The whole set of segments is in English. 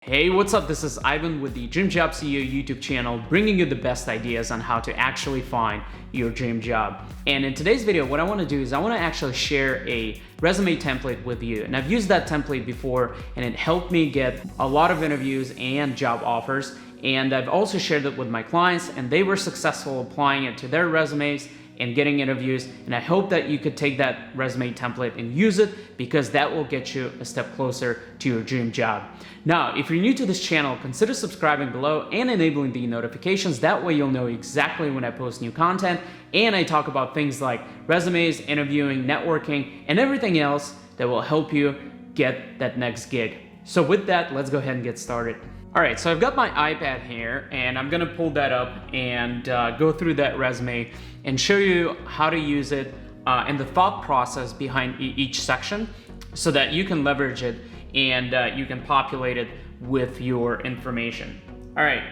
Hey, what's up? This is Ivan with the Dream Job CEO YouTube channel, bringing you the best ideas on how to actually find your dream job. And in today's video, what I want to do is I want to actually share a resume template with you. And I've used that template before, and it helped me get a lot of interviews and job offers. And I've also shared it with my clients, and they were successful applying it to their resumes and getting interviews. And I hope that you could take that resume template and use it, because that will get you a step closer to your dream job. Now, if you're new to this channel, consider subscribing below and enabling the notifications. That way you'll know exactly when I post new content, and I talk about things like resumes, interviewing, networking, and everything else that will help you get that next gig. So with that, let's go ahead and get started. All right, so I've got my iPad here, and I'm gonna pull that up and go through that resume and show you how to use it and the thought process behind each section, so that you can leverage it and you can populate it with your information. All right,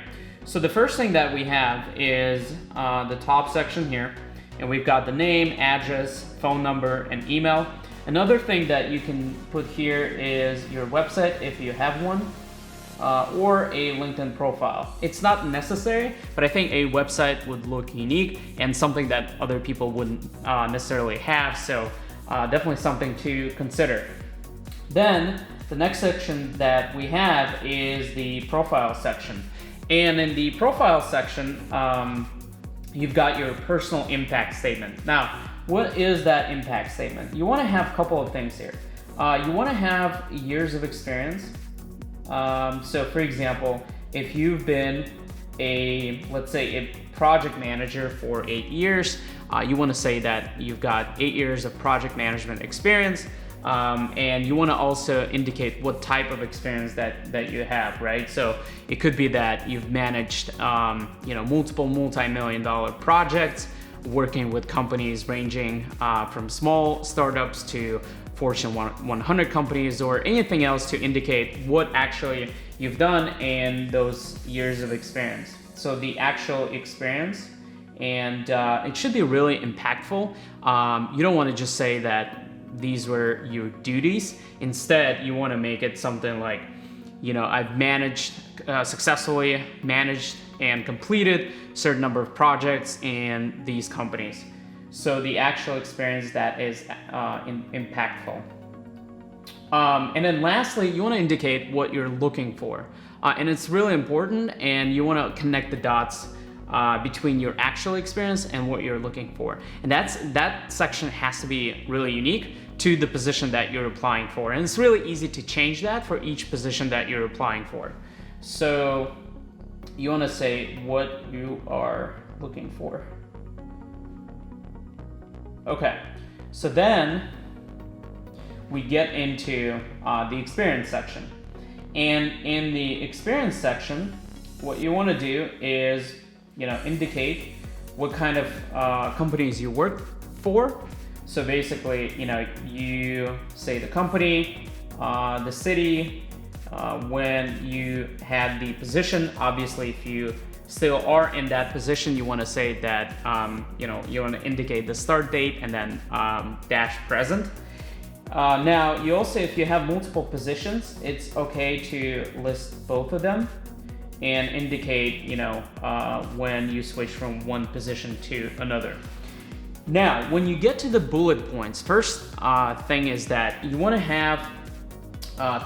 so the first thing that we have is the top section here, and we've got the name, address, phone number, and email. Another thing that you can put here is your website if you have one, or a LinkedIn profile. It's not necessary, but I think a website would look unique and something that other people wouldn't necessarily have, so definitely something to consider. Then the next section that we have is the profile section. And in the profile section, you've got your personal impact statement. Now, what is that impact statement? You want to have a couple of things here. You want to have years of experience. So for example, if you've been let's say a project manager for 8 years, you want to say that you've got 8 years of project management experience. And you want to also indicate what type of experience that you have, right? So it could be that you've managed, multiple multi-million-dollar projects, working with companies ranging from small startups to Fortune 100 companies, or anything else to indicate what actually you've done in those years of experience. So the actual experience, and it should be really impactful. You don't want to just say that these were your duties. Instead, you want to make it something like, I've successfully managed and completed a certain number of projects in these companies. So the actual experience that is impactful. And then lastly, you want to indicate what you're looking for. And it's really important, and you want to connect the dots between your actual experience and what you're looking for. And that section has to be really unique to the position that you're applying for. And it's really easy to change that for each position that you're applying for. So you want to say what you are looking for. Okay, so then we get into the experience section. And in the experience section, what you want to do is indicate what kind of companies you work for. So basically, you say the company, the city, when you had the position. Obviously, if you still are in that position, you want to say that, you want to indicate the start date and then dash present. Now, you also, if you have multiple positions, it's okay to list both of them and indicate, when you switch from one position to another. Now, when you get to the bullet points, first thing is that you want to have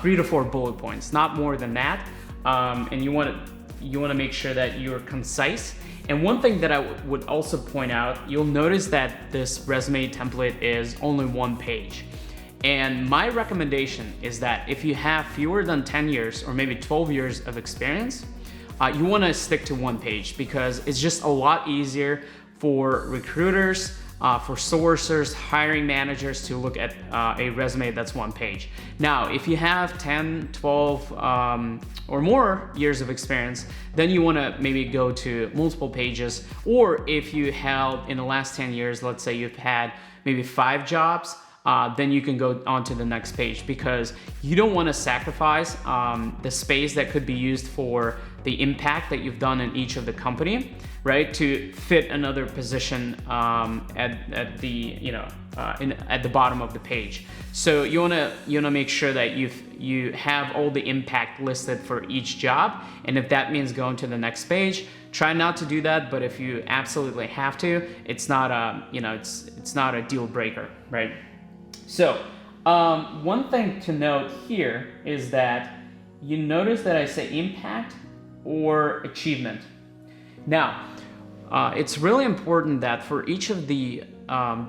3 to 4 bullet points, not more than that. And you want to make sure that you're concise. And one thing that I would also point out, you'll notice that this resume template is only 1 page. And my recommendation is that if you have fewer than 10 years or maybe 12 years of experience, you want to stick to 1 page, because it's just a lot easier for recruiters, for sourcers, hiring managers to look at a resume that's 1 page. Now, if you have 10, 12, or more years of experience, then you want to maybe go to multiple pages. Or if you held in the last 10 years, let's say you've had maybe 5 jobs, then you can go on to the next page, because you don't want to sacrifice the space that could be used for the impact that you've done in each of the company, right, to fit another position at the bottom of the page. So you wanna make sure that you have all the impact listed for each job, and if that means going to the next page, try not to do that. But if you absolutely have to, it's not a deal breaker, right? So one thing to note here is that you notice that I say impact or achievement. Now, it's really important that for each of the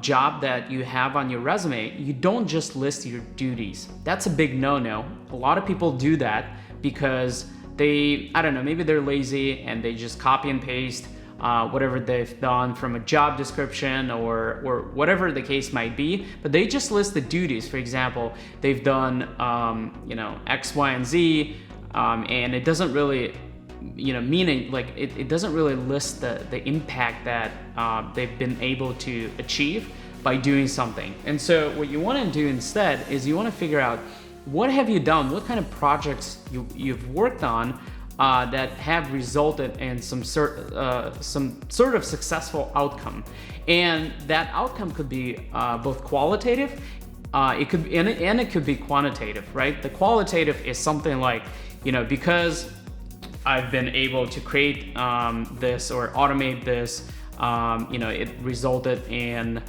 job that you have on your resume, you don't just list your duties. That's a big no-no. A lot of people do that because maybe they're lazy and they just copy and paste whatever they've done from a job description or whatever the case might be, but they just list the duties. For example, they've done X, Y, and Z, and it doesn't really it doesn't really list the impact that they've been able to achieve by doing something. And so what you want to do instead is you want to figure out, what have you done, what kind of projects you've worked on that have resulted in some sort of successful outcome. And that outcome could be both qualitative, it could be quantitative, right? The qualitative is something like, because I've been able to create this or automate this, it resulted in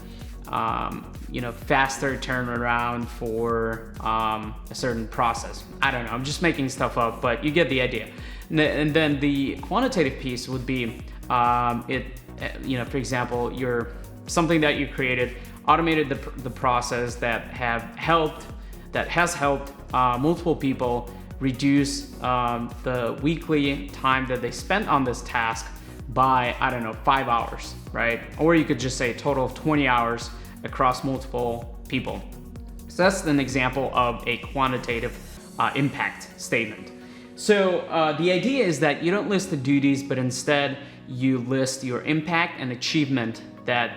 faster turnaround for a certain process. I don't know, I'm just making stuff up, but you get the idea. And then the quantitative piece would be, for example, something that you created, automated the process that has helped multiple people reduce the weekly time that they spent on this task by, 5 hours, right? Or you could just say a total of 20 hours across multiple people. So that's an example of a quantitative impact statement. So the idea is that you don't list the duties, but instead you list your impact and achievement that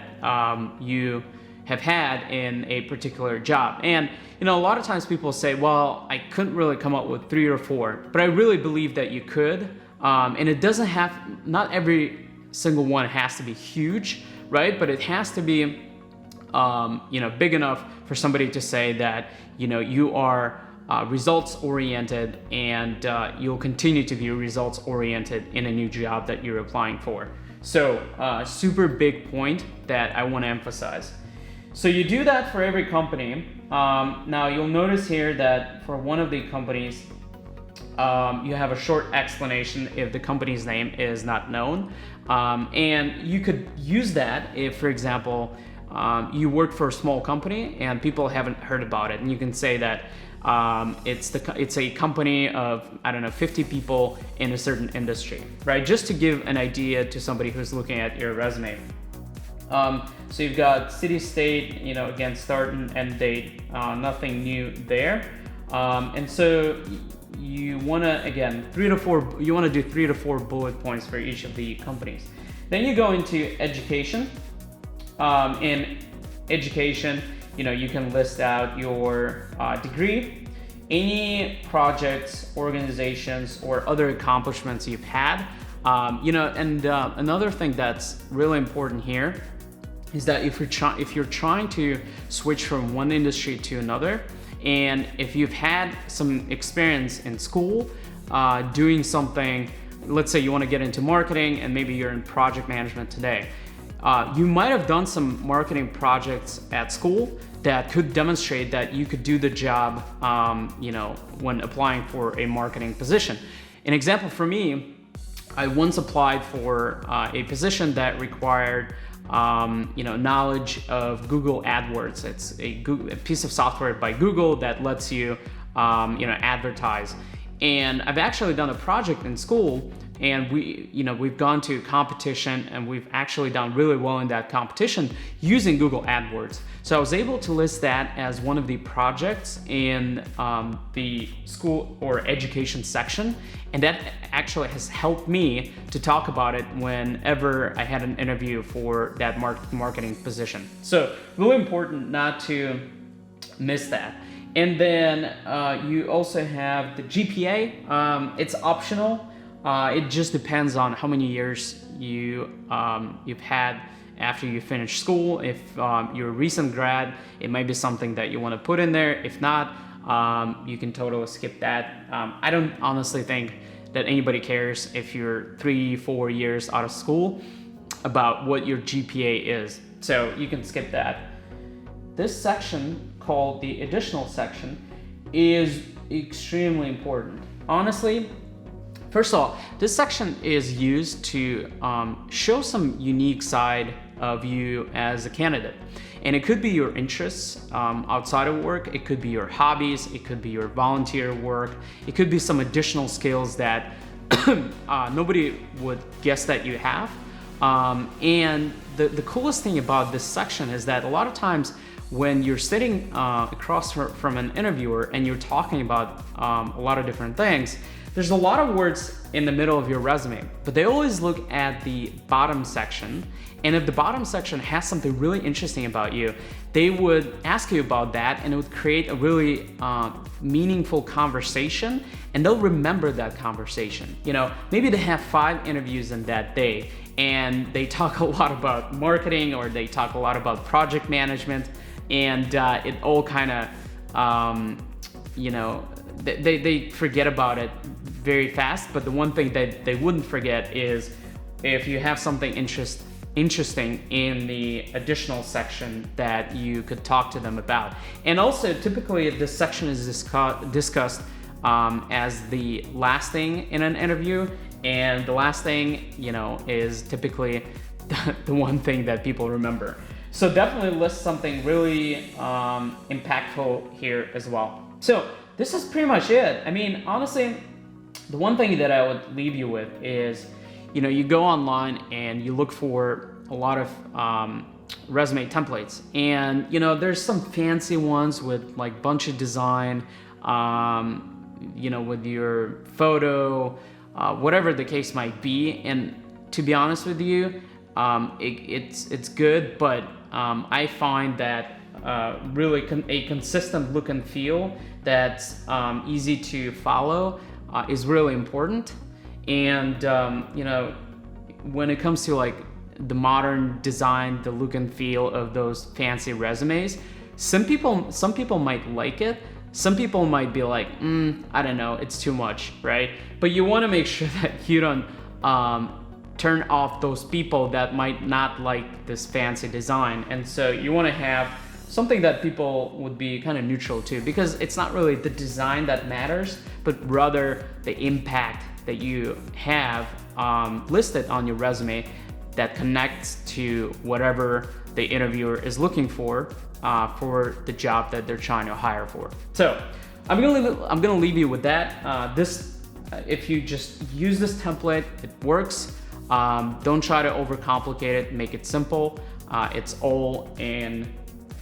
you have had in a particular job. And a lot of times people say, well, I couldn't really come up with 3 or 4, but I really believe that you could. And it doesn't not every single one has to be huge, right? But it has to be big enough for somebody to say that you are results oriented, and you'll continue to be results oriented in a new job that you're applying for. So super big point that I want to emphasize. So you do that for every company. Now you'll notice here that for one of the companies, you have a short explanation if the company's name is not known. And you could use that if, for example, you work for a small company and people haven't heard about it, and you can say that it's a company of 50 people in a certain industry, right? Just to give an idea to somebody who's looking at your resume. So you've got city, state, again, start and end date, nothing new there. And so you want to, again, you want to do 3 to 4 bullet points for each of the companies. Then you go into education. In education, you can list out your degree, any projects, organizations, or other accomplishments you've had. Another thing that's really important here is that if you're trying to switch from one industry to another, and if you've had some experience in school doing something, let's say you want to get into marketing and maybe you're in project management today, you might have done some marketing projects at school that could demonstrate that you could do the job when applying for a marketing position. An example for me, I once applied for a position that required knowledge of Google AdWords. It's a piece of software by Google that lets you advertise. And I've actually done a project in school, and we've gone to competition, and we've actually done really well in that competition using Google AdWords. So I was able to list that as one of the projects in the school or education section, and that actually has helped me to talk about it whenever I had an interview for that marketing position. So really important not to miss that. And then you also have the GPA. It's optional. It just depends on how many years you've had after you finish school. If you're a recent grad, it might be something that you want to put in there. If not, you can totally skip that. I don't honestly think that anybody cares if you're 3-4 years out of school about what your GPA is. So you can skip that. This section, called the additional section, is extremely important. Honestly, first of all, this section is used to show some unique side of you as a candidate. And it could be your interests outside of work, it could be your hobbies, it could be your volunteer work, it could be some additional skills that nobody would guess that you have. And the coolest thing about this section is that a lot of times when you're sitting across from an interviewer and you're talking about a lot of different things, there's a lot of words in the middle of your resume, but they always look at the bottom section. And if the bottom section has something really interesting about you, they would ask you about that, and it would create a really meaningful conversation, and they'll remember that conversation. You know, maybe they have 5 interviews in that day, and they talk a lot about marketing, or they talk a lot about project management, and it all kind of, you know, they forget about it very fast. But the one thing that they wouldn't forget is if you have something interesting in the additional section that you could talk to them about. And also, typically this section is discussed as the last thing in an interview, and the last thing, you know, is typically the one thing that people remember. So definitely list something really impactful here as well. So this is pretty much it. I mean, honestly, the one thing that I would leave you with is, you know, you go online and you look for a lot of resume templates, and you know, there's some fancy ones with like bunch of design, you know, with your photo, whatever the case might be. And to be honest with you, it's good, but I find that really a consistent look and feel that's easy to follow is really important. And you know, when it comes to like the modern design, the look and feel of those fancy resumes, some people might like it. Some people might be like, I don't know, it's too much, right? But you want to make sure that you don't turn off those people that might not like this fancy design. And so you want to have something that people would be kind of neutral to, because it's not really the design that matters, but rather the impact that you have listed on your resume that connects to whatever the interviewer is looking for the job that they're trying to hire for. So I'm gonna leave you with that. If you just use this template, it works. Don't try to overcomplicate it. Make it simple. It's all in,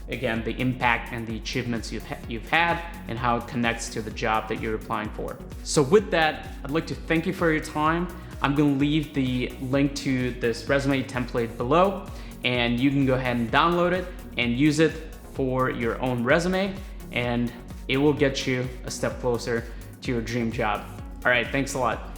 again, the impact and the achievements you've had and how it connects to the job that you're applying for. So with that, I'd like to thank you for your time. I'm gonna leave the link to this resume template below, and you can go ahead and download it and use it for your own resume, and it will get you a step closer to your dream job. All right, thanks a lot.